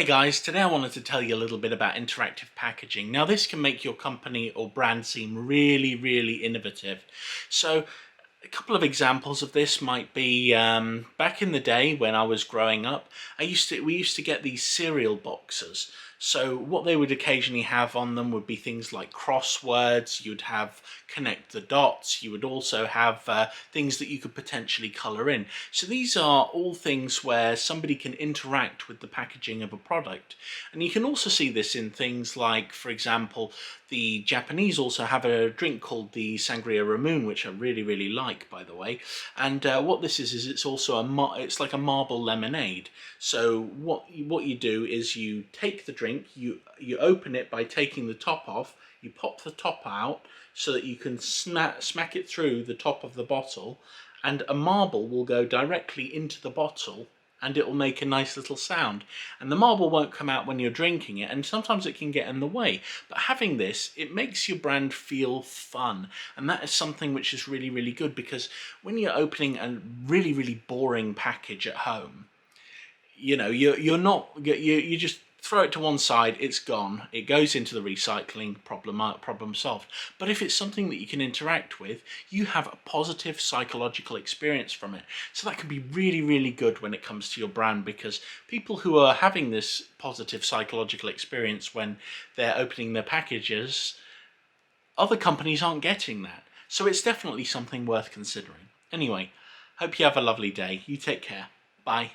Hey guys, today I wanted to tell you a little bit about interactive packaging. Now this can make your company or brand seem really innovative. So a couple of examples of this might be back in the day when I was growing up, we used to get these cereal boxes. So what they would occasionally have on them would be things like crosswords, you'd have connect the dots, you would also have things that you could potentially colour in. So these are all things where somebody can interact with the packaging of a product. And you can also see this in things like, for example, the Japanese also have a drink called the Sangria Ramune, which I really like, by the way. And what this is it's also it's like a marble lemonade. So what you do is you take the drink, you open it by taking the top off, you pop the top out so that you can smack it through the top of the bottle, and a marble will go directly into the bottle and it will make a nice little sound. And the marble won't come out when you're drinking it, and sometimes it can get in the way. But having this, it makes your brand feel fun. And that is something which is really good, because when you're opening a really boring package at home, you know, you just throw it to one side, it's gone, it goes into the recycling, problem solved. But if it's something that you can interact with, you have a positive psychological experience from it. So that can be really good when it comes to your brand, because people who are having this positive psychological experience when they're opening their packages, other companies aren't getting that. So it's definitely something worth considering. Anyway, hope you have a lovely day. You take care. Bye.